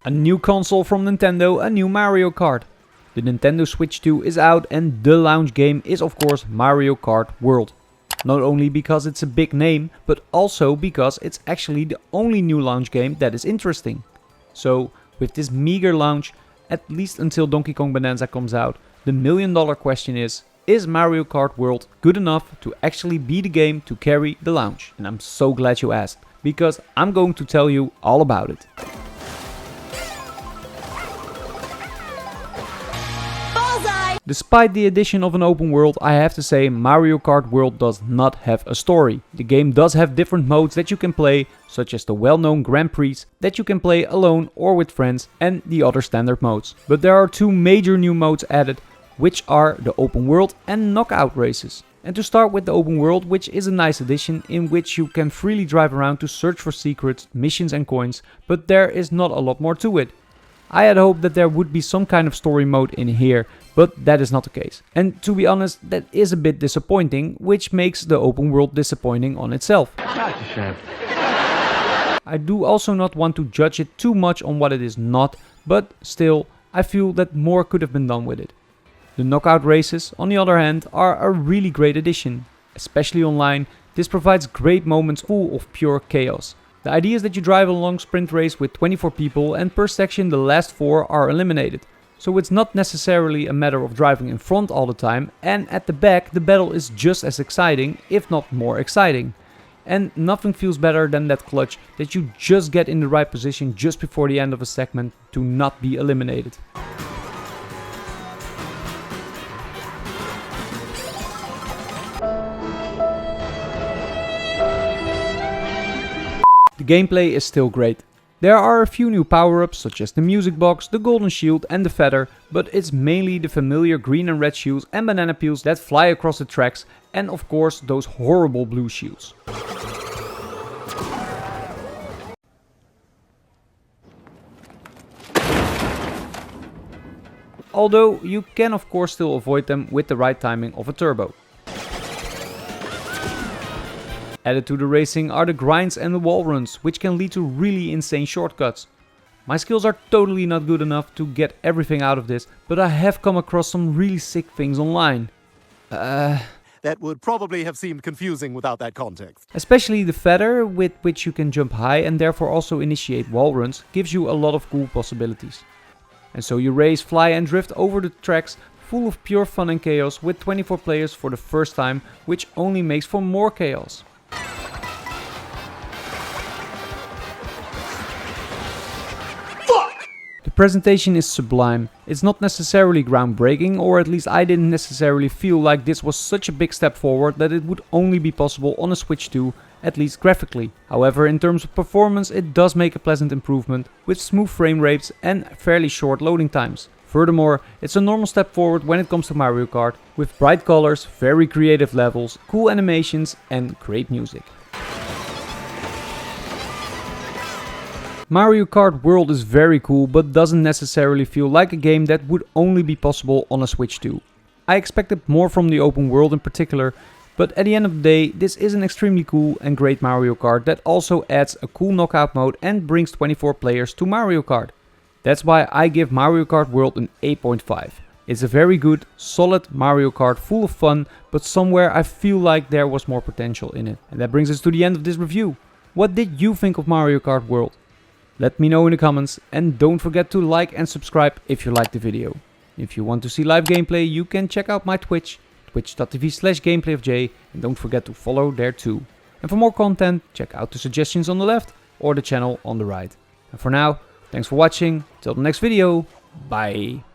A new console from Nintendo, a new Mario Kart. The Nintendo Switch 2 is out and the launch game is of course Mario Kart World. Not only because it's a big name, but also because it's actually the only new launch game that is interesting. So with this meager launch, at least until Donkey Kong Bonanza comes out, the $1,000,000 question is Mario Kart World good enough to actually be the game to carry the launch? And I'm so glad you asked, because I'm going to tell you all about it. Despite the addition of an open world, I have to say Mario Kart World does not have a story. The game does have different modes that you can play, such as the well-known Grand Prix that you can play alone or with friends, and the other standard modes. But there are two major new modes added, which are the open world and knockout races. And to start with the open world, which is a nice addition in which you can freely drive around to search for secrets, missions and coins, but there is not a lot more to it. I had hoped that there would be some kind of story mode in here, but that is not the case. And to be honest, that is a bit disappointing, which makes the open world disappointing on itself. I do also not want to judge it too much on what it is not, but still, I feel that more could have been done with it. The knockout races, on the other hand, are a really great addition. Especially online, this provides great moments full of pure chaos. The idea is that you drive a long sprint race with 24 people and per section the last 4 are eliminated. So it's not necessarily a matter of driving in front all the time, and at the back the battle is just as exciting, if not more exciting. And nothing feels better than that clutch that you just get in the right position just before the end of a segment to not be eliminated. The gameplay is still great. There are a few new power-ups such as the music box, the golden shield and the feather, but it's mainly the familiar green and red shields and banana peels that fly across the tracks, and of course those horrible blue shields. Although you can of course still avoid them with the right timing of a turbo. Added to the racing are the grinds and the wall runs, which can lead to really insane shortcuts. My skills are totally not good enough to get everything out of this, but I have come across some really sick things online. That would probably have seemed confusing without that context. Especially the feather, with which you can jump high and therefore also initiate wall runs, gives you a lot of cool possibilities. And so you race, fly and drift over the tracks, full of pure fun and chaos, with 24 players for the first time, which only makes for more chaos. The presentation is sublime. It's not necessarily groundbreaking, or at least I didn't necessarily feel like this was such a big step forward that it would only be possible on a Switch 2, at least graphically. However, in terms of performance it does make a pleasant improvement, with smooth frame rates and fairly short loading times. Furthermore, it's a normal step forward when it comes to Mario Kart, with bright colors, very creative levels, cool animations and great music. Mario Kart World is very cool, but doesn't necessarily feel like a game that would only be possible on a Switch 2. I expected more from the open world in particular, but at the end of the day, this is an extremely cool and great Mario Kart that also adds a cool knockout mode and brings 24 players to Mario Kart. That's why I give Mario Kart World an 8.5. It's a very good, solid Mario Kart full of fun, but somewhere I feel like there was more potential in it. And that brings us to the end of this review. What did you think of Mario Kart World? Let me know in the comments, and don't forget to like and subscribe if you liked the video. If you want to see live gameplay, you can check out my Twitch, twitch.tv/gameplayofj, and don't forget to follow there too. And for more content, check out the suggestions on the left or the channel on the right. And for now, thanks for watching, till the next video, bye!